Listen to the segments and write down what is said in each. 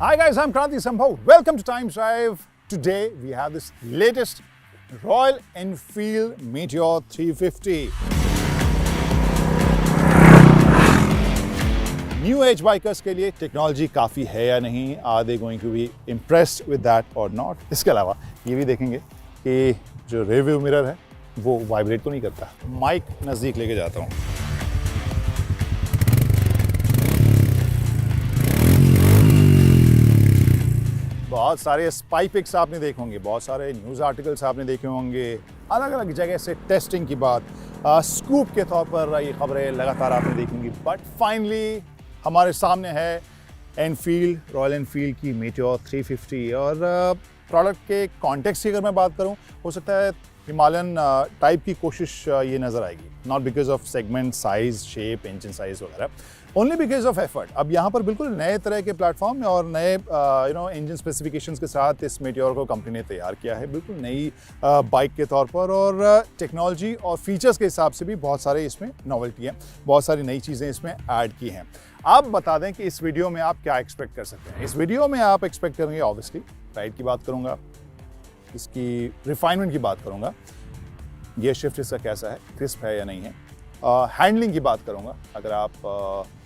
Hi guys, I'm Kranti Sambhav. Welcome to Time Drive. Today we have this latest Royal Enfield Meteor 350. New age bikers के लिए technology काफ़ी है या नहीं, are they going to be impressed with that और not. इसके अलावा ये भी देखेंगे कि जो रिव्यू मिरर है वो वाइब्रेट तो नहीं करता। माइक नज़दीक लेके जाता हूँ। बहुत सारे स्पाई पिक्स आपने देखे होंगे, बहुत सारे न्यूज़ आर्टिकल्स आपने देखे होंगे, अलग अलग जगह से टेस्टिंग की बात, स्कूप के तौर पर ये खबरें लगातार आपने देखी होंगी। बट फाइनली हमारे सामने है एनफील्ड, रॉयल एनफील्ड की मीटियोर 350। और प्रोडक्ट के कॉन्टेक्स्ट की अगर मैं बात करूं, हो सकता है हिमालयन टाइप की कोशिश ये नज़र आएगी, not because of segment size, shape, engine size वगैरह, ओनली बिकॉज ऑफ एफर्ट। अब यहाँ पर बिल्कुल नए तरह के प्लेटफॉर्म और नए इंजन स्पेसिफिकेशंस के साथ इस मीटियोर को कंपनी ने तैयार किया है, बिल्कुल नई बाइक के तौर पर। और टेक्नोलॉजी और फीचर्स के हिसाब से भी बहुत सारे इसमें नॉवेल्टी हैं, बहुत सारी नई चीज़ें इसमें ऐड की हैं। आप बता दें कि इस वीडियो में आप क्या एक्सपेक्ट कर सकते हैं। इस वीडियो में आप एक्सपेक्ट करेंगे ऑब्वियसली राइड की बात करूँगा, इसकी रिफाइनमेंट की बात करूँगा, गियर शिफ्ट इसका कैसा है, क्रिस्प है या नहीं है, हैंडलिंग की बात करूँगा, अगर आप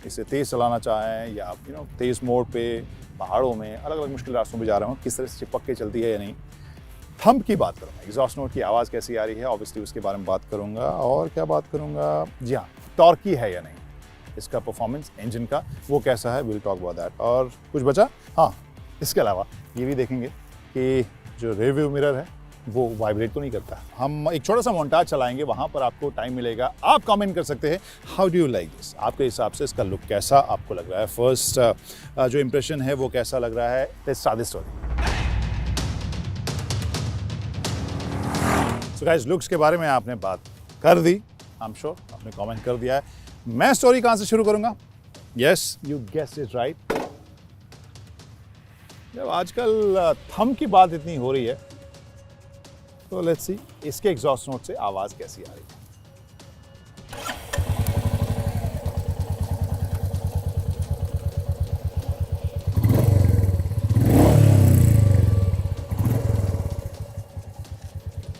इसे तेज़ चलाना चाहें या आप तेज़ मोड पे पहाड़ों में अलग अलग मुश्किल रास्तों पे जा रहे हो, किस तरह से चिपक के चलती है या नहीं। थंब की बात करूँगा, एग्जॉस्ट नोट की आवाज़ कैसी आ रही है, ऑब्वियसली उसके बारे में बात करूँगा। और क्या बात करूँगा, जी हाँ, टॉर्की है या नहीं, इसका परफॉर्मेंस इंजन का वो कैसा है, विल टॉक अबाउट दैट। और कुछ बचा, हाँ, इसके अलावा ये भी देखेंगे कि जो रिव्यू मिरर है वो वाइब्रेट तो नहीं करता। हम एक छोटा सा मोन्टाज चलाएंगे, वहाँ पर आपको टाइम मिलेगा, आप कमेंट कर सकते हैं how do you like this, आपके हिसाब से इसका लुक कैसा आपको लग रहा है, फर्स्ट जो इंप्रेशन है वो कैसा लग रहा है। Let's start the story. So guys, looks के बारे में आपने बात कर दी, आई एम श्योर आपने कमेंट कर दिया है। मैं स्टोरी कहाँ से शुरू करूँगा? Yes, you guessed it right. जब आजकल थंब की बात इतनी हो रही है तो लेट्स सी इसके एग्जॉस्ट नोट से आवाज़ कैसी आ रही है।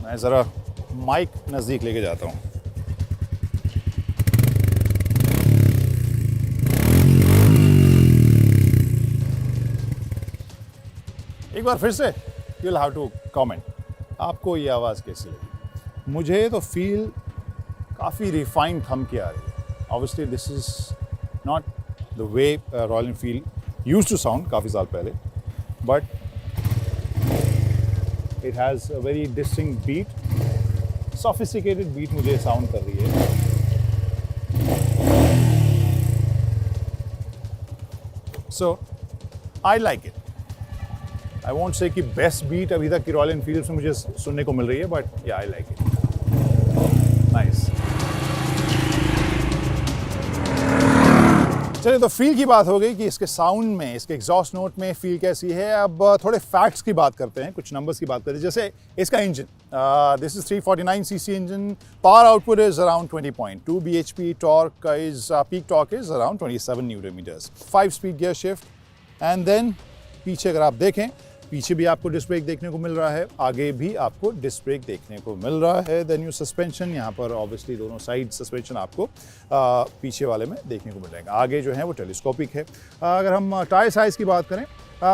मैं ज़रा माइक नज़दीक लेके जाता हूँ। एक बार फिर से you will have to comment, आपको ये आवाज़ कैसी लगी। मुझे तो फील काफ़ी रिफाइंड थंब की आ रही है। Obviously this is not the way Royal Enfield used to sound काफ़ी साल पहले, but it has a very distinct beat, sophisticated beat मुझे साउंड कर रही है। So I like it. I won't say कि बेस्ट बीट अभी तक की रॉयल एनफील्ड में मुझे सुनने को मिल रही है, बट या आई लाइक इट, नाइस। चलिए, तो फील की बात हो गई कि इसके साउंड में, इसके एग्जॉस्ट नोट में फील कैसी है। अब थोड़े फैक्ट्स की बात करते हैं, कुछ नंबर्स की बात करते हैं। जैसे इसका engine, this is 349 CC engine, power output is around 20.2 bhp, torque is peak torque is around 27 newton metres, 5 speed gear shift. And then पीछे अगर आप देखें, पीछे भी आपको डिस्क ब्रेक देखने को मिल रहा है, आगे भी आपको डिस्क ब्रेक देखने को मिल रहा है। देन यू सस्पेंशन, यहाँ पर ऑब्वियसली दोनों साइड सस्पेंशन आपको पीछे वाले में देखने को मिल जाएगा। आगे जो है वो टेलीस्कोपिक है। अगर हम टायर साइज़ की बात करें,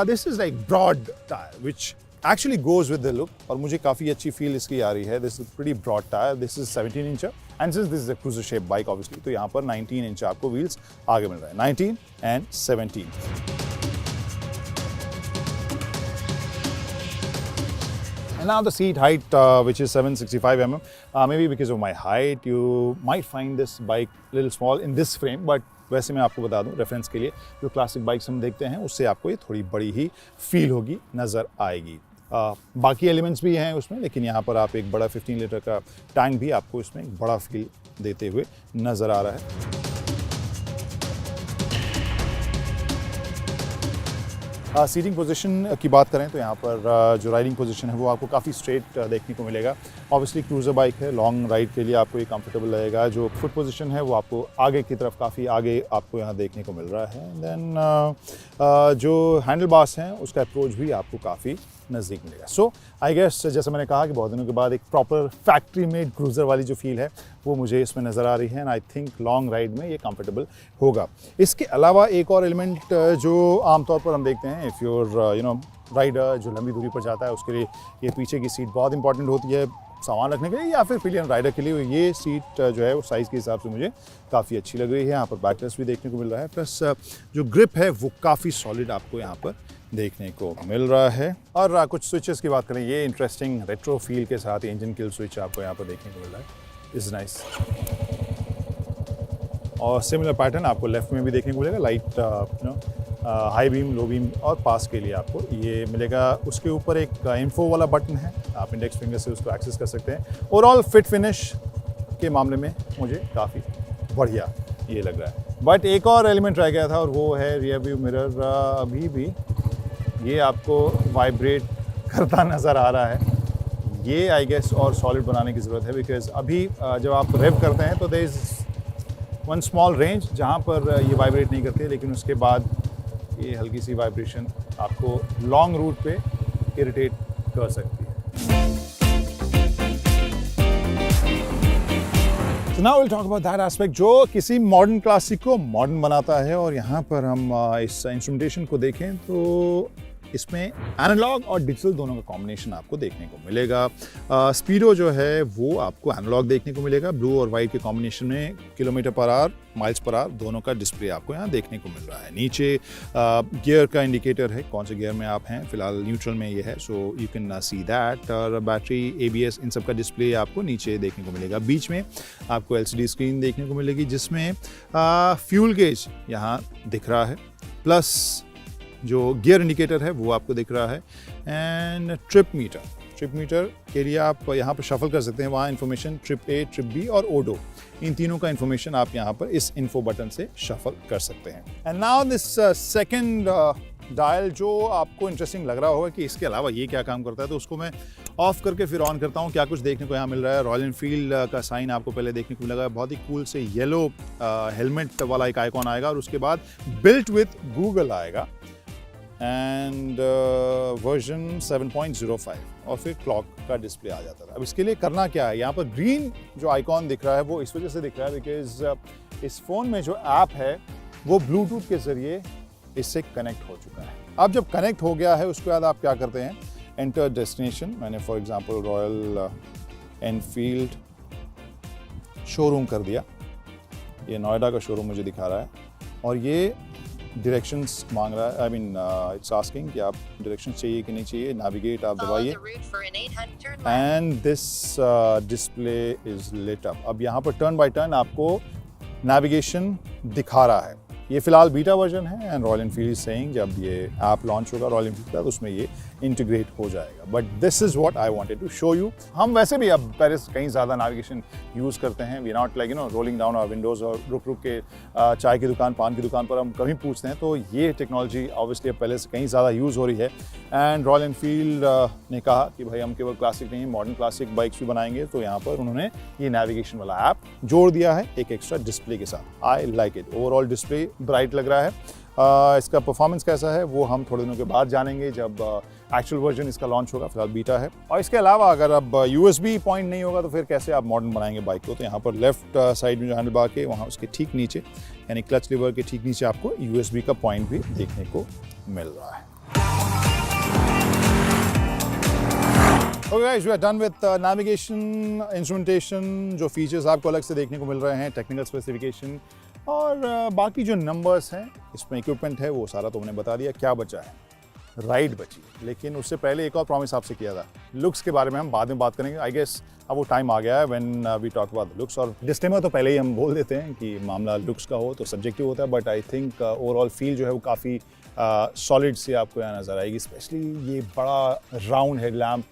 this is like broad tyre which actually goes with the look, और मुझे काफ़ी अच्छी फील इसकी आ रही है। This is pretty broad tyre, this is 17 inch and since this is a cruiser shape bike obviously, तो यहाँ पर 19 इंच आपको व्हील्स आगे मिल रहा है, 19 and 17। And now the seat height, which is 765 mm. Maybe because of my height, you might find this bike a little small in this frame, but वैसे मैं आपको बता दूं रेफरेंस के लिए, जो क्लासिक बाइक्स हम देखते हैं उससे आपको ये थोड़ी बड़ी ही फील होगी, नज़र आएगी। बाकी एलिमेंट्स भी हैं उसमें, लेकिन यहाँ पर आप एक बड़ा 15 लीटर का टैंक भी आपको इसमें एक बड़ा फील देते हुए नज़र आ रहा है। सीटिंग पोजीशन की बात करें तो यहाँ पर जो राइडिंग पोजीशन है वो आपको काफ़ी स्ट्रेट देखने को मिलेगा। ऑब्वियसली क्रूज़र बाइक है, लॉन्ग राइड के लिए आपको ये कंफर्टेबल रहेगा। जो फुट पोजीशन है वो आपको आगे की तरफ काफ़ी आगे आपको यहाँ देखने को मिल रहा है। देन जो हैंडल बार्स हैं उसका अप्रोच भी आपको काफ़ी नज़दीक मिलेगा। सो आई गेस जैसे मैंने कहा कि बहुत दिनों के बाद एक प्रॉपर फैक्ट्री मेड क्रूज़र वाली जो फील है वो मुझे इसमें नज़र आ रही है and I think long ride में ये कंफर्टेबल होगा। इसके अलावा एक और एलिमेंट जो आमतौर पर हम देखते हैं, इफ़ योर राइडर जो लंबी दूरी पर जाता है उसके लिए ये पीछे की सीट बहुत इंपॉर्टेंट होती है सामान रखने के लिए, या फिर पिलियन राइडर के लिए ये सीट जो है वो साइज़ के हिसाब से मुझे काफ़ी अच्छी लग रही है। यहाँ पर बैकलेस भी देखने को मिल रहा है, प्लस जो ग्रिप है वो काफ़ी सॉलिड आपको यहाँ पर देखने को मिल रहा है। और कुछ स्विचेस की बात करें, ये इंटरेस्टिंग रेट्रो फील के साथ इंजन किल स्विच आपको यहाँ पर देखने को मिल रहा है, इज़ नाइस। और सिमिलर पैटर्न आपको लेफ्ट में भी देखने को मिलेगा, light high beam, low beam और पास के लिए आपको ये मिलेगा। उसके ऊपर एक इन्फो वाला बटन है, आप इंडेक्स फिंगर से उसको एक्सेस कर सकते हैं। ओवरऑल फिट फिनिश के मामले में मुझे काफ़ी बढ़िया ये लग रहा है। बट एक और एलिमेंट रह गया था और वो है रियर व्यू मिरर। अभी भी ये आपको वाइब्रेट करता नज़र आ रहा है। ये आई गेस और सॉलिड बनाने की ज़रूरत है, बिकॉज अभी जब आप रेव करते हैं तो there is one small range जहाँ पर ये वाइब्रेट नहीं करती, लेकिन उसके बाद ये हल्की सी वाइब्रेशन आपको लॉन्ग रूट पे इरिटेट कर सकती है। So now we'll talk about that aspect जो किसी मॉडर्न क्लासिक को मॉडर्न बनाता है। और यहाँ पर हम इस इंस्ट्रूमेंटेशन को देखें तो इसमें एनालॉग और डिजिटल दोनों का कॉम्बिनेशन आपको देखने को मिलेगा। स्पीडो जो है वो आपको एनालॉग देखने को मिलेगा, ब्लू और वाइट के कॉम्बिनेशन में kilometre per hour, miles per hour दोनों का डिस्प्ले आपको यहाँ देखने को मिल रहा है। नीचे गियर का इंडिकेटर है, कौन से गियर में आप हैं, फिलहाल न्यूट्रल में ये है, so you can see that. और बैटरी, ABS, इन सब का डिस्प्ले आपको नीचे देखने को मिलेगा। बीच में आपको LCD स्क्रीन देखने को मिलेगी जिसमें फ्यूल गेज यहाँ दिख रहा है, प्लस जो गियर इंडिकेटर है वो आपको दिख रहा है, एंड ट्रिप मीटर के लिए आप यहाँ पर शफल कर सकते हैं। वहाँ information trip A, trip B और ओडो, इन तीनों का इन्फॉर्मेशन आप यहाँ पर इस इन्फो बटन से शफल कर सकते हैं। And now this second dial जो आपको इंटरेस्टिंग लग रहा होगा कि इसके अलावा ये क्या काम करता है, तो उसको मैं ऑफ करके फिर ऑन करता हूँ। क्या कुछ देखने को यहाँ मिल रहा है, रॉयल एनफील्ड का साइन आपको पहले देखने को मिलेगा, बहुत ही कूल से येलो हेलमेट वाला एक आइकॉन आएगा और उसके बाद बिल्ट विथ गूगल आएगा एंड वर्जन 7.05 और फिर क्लॉक का डिस्प्ले आ जाता था। अब इसके लिए करना क्या है, यहाँ पर ग्रीन जो आइकॉन दिख रहा है वो इस वजह से दिख रहा है बिकॉज इस फ़ोन में जो ऐप है वो ब्लूटूथ के ज़रिए इससे कनेक्ट हो चुका है। अब जब कनेक्ट हो गया है उसके बाद आप क्या करते हैं, एंटर डेस्टिनेशन, मैंने for example royal Enfield showroom कर दिया, ये नोएडा का शोरूम मुझे दिखा रहा है और ये डायरेक्शंस मांग रहा है, आई मीन इट्स आस्किंग कि आप डायरेक्शंस चाहिए कि नहीं चाहिए, नेविगेट आप दबाइए and this display is lit up. अब यहाँ पर टर्न बाय टर्न आपको नेविगेशन दिखा रहा है। ये फिलहाल बीटा वर्जन है and Royal Enfield is saying जब ये ऐप लॉन्च होगा रॉयल एनफील्ड का तो उसमें ये इंटीग्रेट हो जाएगा। But this is what I wanted to show you. हम वैसे भी अब पेरिस कहीं ज़्यादा नेविगेशन यूज़ करते हैं, we not like rolling down our windows और रुक के चाय की दुकान, पान की दुकान पर हम कभी पूछते हैं, तो ये टेक्नोलॉजी ऑब्वियसली अब पहले से कहीं ज़्यादा यूज़ हो रही है। एंड रॉयल एनफील्ड ने कहा कि भाई हम केवल क्लासिक नहीं, मॉडर्न क्लासिक बाइक्स भी बनाएंगे, तो यहाँ पर उन्होंने ये नेविगेशन वाला ऐप जोड़ दिया है एक एक्स्ट्रा डिस्प्ले के साथ। आई like it, overall display bright लग रहा है। इसका परफॉर्मेंस कैसा है वो हम थोड़े दिनों के बाद जानेंगे जब एक्चुअल वर्जन इसका लॉन्च होगा, फिलहाल बीटा है। और इसके अलावा अगर अब USB पॉइंट नहीं होगा तो फिर कैसे आप मॉडर्न बनाएंगे बाइक को, तो यहाँ पर लेफ्ट साइड में जो हैंडल बार के वहाँ उसके ठीक नीचे यानी क्लच लीवर के ठीक नीचे आपको USB का पॉइंट भी देखने को मिल रहा है। Okay guys, we are done with navigation, instrumentation, जो फीचर्स आपको अलग से देखने को मिल रहे हैं, टेक्निकल स्पेसिफिकेशन और बाकी जो नंबर्स हैं इसमें इक्विपमेंट है वो सारा तो हमने बता दिया। क्या बचा है, राइड बची, लेकिन उससे पहले एक और प्रॉमिस आपसे किया था, लुक्स के बारे में हम बाद में बात करेंगे। आई गेस अब वो टाइम आ गया है when we talk about looks. और डिस्क्लेमर तो पहले ही हम बोल देते हैं कि मामला लुक्स का हो तो सब्जेक्टिव होता है, but I think overall feel जो है वो काफ़ी सॉलिड सी आपको यहाँ नज़र आएगी। स्पेशली ये बड़ा राउंड हेडलैम्प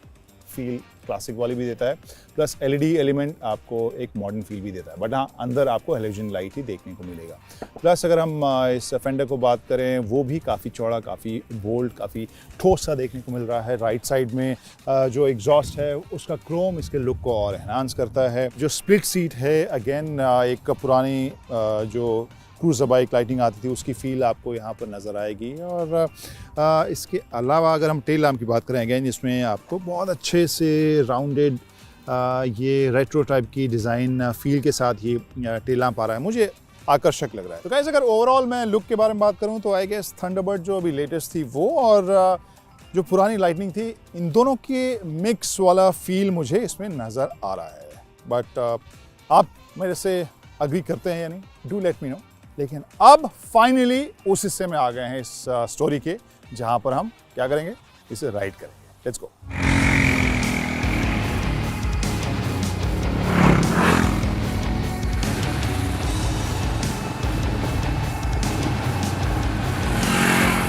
फील क्लासिक वाली भी देता है, प्लस एलईडी एलिमेंट आपको एक मॉडर्न फील भी देता है, बट हाँ अंदर आपको हेलोजन लाइट ही देखने को मिलेगा। प्लस अगर हम इस फेंडर को बात करें, वो भी काफ़ी चौड़ा, काफ़ी बोल्ड, काफ़ी ठोस सा देखने को मिल रहा है। राइट साइड में जो एग्जॉस्ट है उसका क्रोम इसके लुक को और एनहांस करता है। जो स्प्लिट सीट है, अगेन एक पुरानी जो क्रूज़र बाइक लाइटिंग आती थी उसकी फील आपको यहाँ पर नज़र आएगी। और इसके अलावा अगर हम टेल लैम्प की बात करें, अगेन इसमें आपको बहुत अच्छे से राउंडेड ये रेट्रो टाइप की डिज़ाइन फील के साथ ये टेल लैम्प आ रहा है, मुझे आकर्षक लग रहा है। तो गाइस अगर ओवरऑल मैं लुक के बारे में बात करूँ तो आई गेस थंडरबर्ड जो अभी लेटेस्ट थी वो और जो पुरानी लाइटनिंग थी, इन दोनों के मिक्स वाला फील मुझे इसमें नज़र आ रहा है। बट आप मेरे से अग्री करते हैं या नहीं, डू लेट मी नो। लेकिन अब फाइनली उस हिस्से में आ गए हैं इस स्टोरी के जहां पर हम क्या करेंगे, इसे राइड करेंगे। Let's go.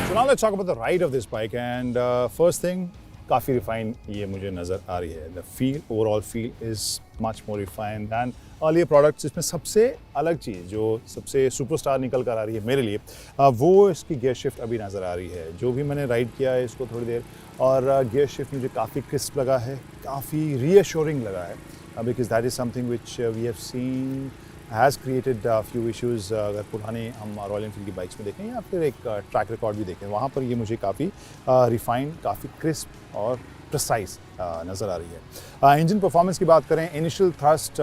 So now let's talk about the ride of this bike and first thing, काफ़ी रिफाइन ये मुझे नज़र आ रही है। The feel, overall feel is much more refine than earlier products. इसमें सबसे अलग चीज़ जो सबसे सुपरस्टार निकल कर आ रही है मेरे लिए, वो इसकी गियर शिफ्ट अभी नज़र आ रही है। जो भी मैंने राइड किया है इसको थोड़ी देर, और गियर शिफ्ट मुझे काफ़ी क्रिस्प लगा है, काफ़ी रीअश्योरिंग लगा है, because that is something which we have seen has created few issues. अगर पुराने हम रॉयल एनफील्ड की बाइक्स में देखें या फिर एक ट्रैक रिकॉर्ड भी देखें, वहाँ पर ये मुझे काफ़ी रिफाइंड, काफ़ी क्रिस्प और प्रिसाइज नज़र आ रही है। इंजन परफॉर्मेंस की बात करें, इनिशियल थ्रस्ट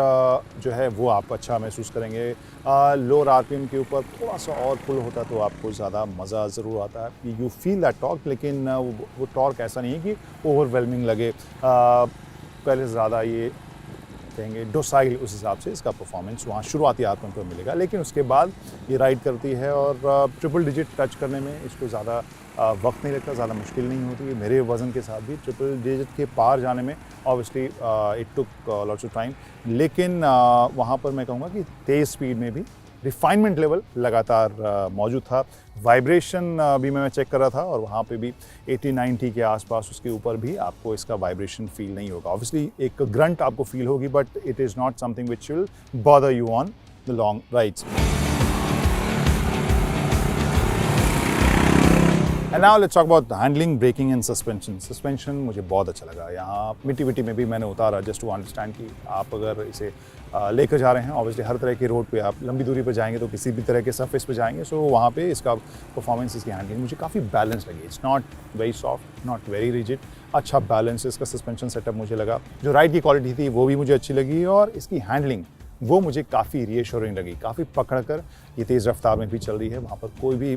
जो है वो आप अच्छा महसूस करेंगे। लोअर आरपीएम के ऊपर थोड़ा सा और पुल होता तो आपको ज़्यादा मज़ा ज़रूर आता है। यू फील दैट टॉर्क, लेकिन वो टॉर्क ऐसा नहीं है कि ओवरवेलमिंग लगे। पहले ज़्यादा ये कहेंगे डोसाइल, उस हिसाब से इसका परफॉर्मेंस वहाँ शुरुआती आरपीएम पर मिलेगा, लेकिन उसके बाद ये राइड करती है और ट्रिपल डिजिट टच करने में इसको ज़्यादा वक्त नहीं लगता, ज़्यादा मुश्किल नहीं होती। मेरे वज़न के साथ भी ट्रिपल डिजिट के पार जाने में obviously it took lots of time, लेकिन वहाँ पर मैं कहूँगा कि तेज़ स्पीड में भी रिफाइनमेंट लेवल लगातार मौजूद था। वाइब्रेशन भी मैं चेक कर रहा था और वहाँ पे भी 80-90 के आसपास, उसके ऊपर भी आपको इसका वाइब्रेशन फील नहीं होगा। ऑब्वियसली एक ग्रंट आपको फील होगी, but it is not something which will bother you on the long rides. And now let's talk about handling, braking and suspension. Suspension मुझे बहुत अच्छा लगा। यहाँ मिट्टी विट्टी में भी मैंने उतारा जस्ट टू अंडरस्टैंड कि आप अगर इसे लेकर जा रहे हैं, ऑब्वियसली हर तरह के रोड पे आप लंबी दूरी पर जाएंगे तो किसी भी तरह के सरफेस पे जाएंगे, सो वहाँ पे इसका परफॉर्मेंस, इसकी हैंडलिंग मुझे काफ़ी बैलेंस लगी। It's not very soft, not very rigid, अच्छा बैलेंस इसका सस्पेंशन सेटअप मुझे लगा। जो राइड की क्वालिटी थी वो भी मुझे अच्छी लगी और इसकी हैंडलिंग वो मुझे काफ़ी रीअश्योरिंग लगी। काफ़ी पकड़ कर ये तेज़ रफ्तार में भी चल रही है, वहाँ पर कोई भी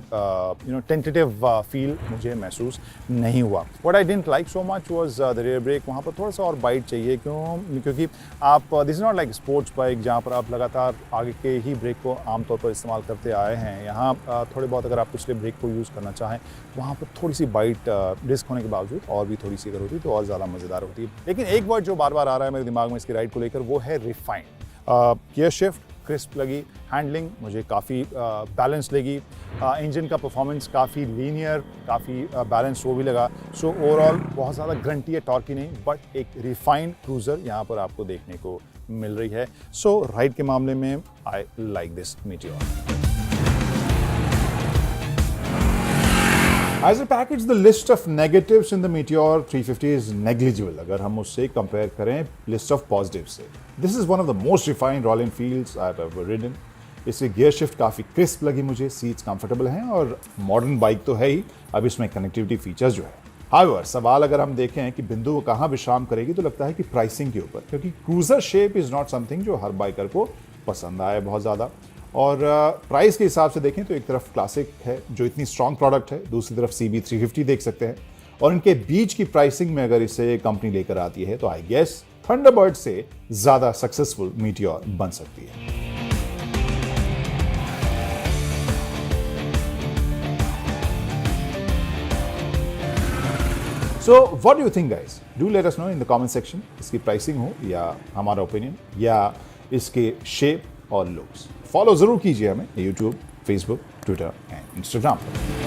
टेंटेटिव फील मुझे महसूस नहीं हुआ। What I didn't like so much was the rear brake. वहाँ पर थोड़ा सा और बाइट चाहिए, क्योंकि आप this is not like sports bike जहाँ पर आप लगातार आगे के ही ब्रेक को आमतौर पर इस्तेमाल करते आए हैं। यहाँ थोड़े बहुत अगर आप पिछले ब्रेक को यूज़ करना चाहें, वहाँ पर थोड़ी सी बाइट रिस्क होने के बावजूद और भी थोड़ी सी अगर होती तो और ज़्यादा मज़ेदार होती है। लेकिन एक वर्ड जो बार बार आ रहा है मेरे दिमाग में इसकी राइड को लेकर, वो है रिफाइंड। गियर शिफ्ट क्रिस्प लगी, हैंडलिंग मुझे काफ़ी बैलेंस लगी, इंजन का परफॉर्मेंस काफ़ी लीनियर, काफ़ी बैलेंस वो भी लगा। सो ओवरऑल बहुत ज़्यादा ग्रंटी या टॉर्की नहीं, बट एक रिफाइंड क्रूज़र यहाँ पर आपको देखने को मिल रही है। सो राइड के मामले में I like this meteor. As a package, the list of negatives in the Meteor 350 is negligible अगर हम उससे कंपेयर करें list of positives से। This is one of the most refined Royal Enfields I've ever ridden। इससे gear shift काफ़ी crisp लगी मुझे, seats comfortable हैं और मॉडर्न बाइक तो है ही, अब इसमें कनेक्टिविटी फीचर्स जो है। हाउएवर सवाल अगर हम देखें कि बिंदु वो कहाँ विश्राम करेगी, तो लगता है कि प्राइसिंग के ऊपर, क्योंकि cruiser shape is not something जो हर बाइकर को पसंद आए बहुत ज़्यादा। और प्राइस के हिसाब से देखें तो एक तरफ क्लासिक है जो इतनी स्ट्रॉन्ग प्रोडक्ट है, दूसरी तरफ CB 350 देख सकते हैं, और इनके बीच की प्राइसिंग में अगर इसे कंपनी लेकर आती है तो आई गेस थंडरबर्ड से ज़्यादा सक्सेसफुल मीटियोर बन सकती है। So what do you think guys? Do let us know in the comment section। इसकी प्राइसिंग हो या हमारा ओपिनियन या इसके शेप और लुक्स। फॉलो जरूर कीजिए हमें YouTube, Facebook, Twitter and Instagram पर।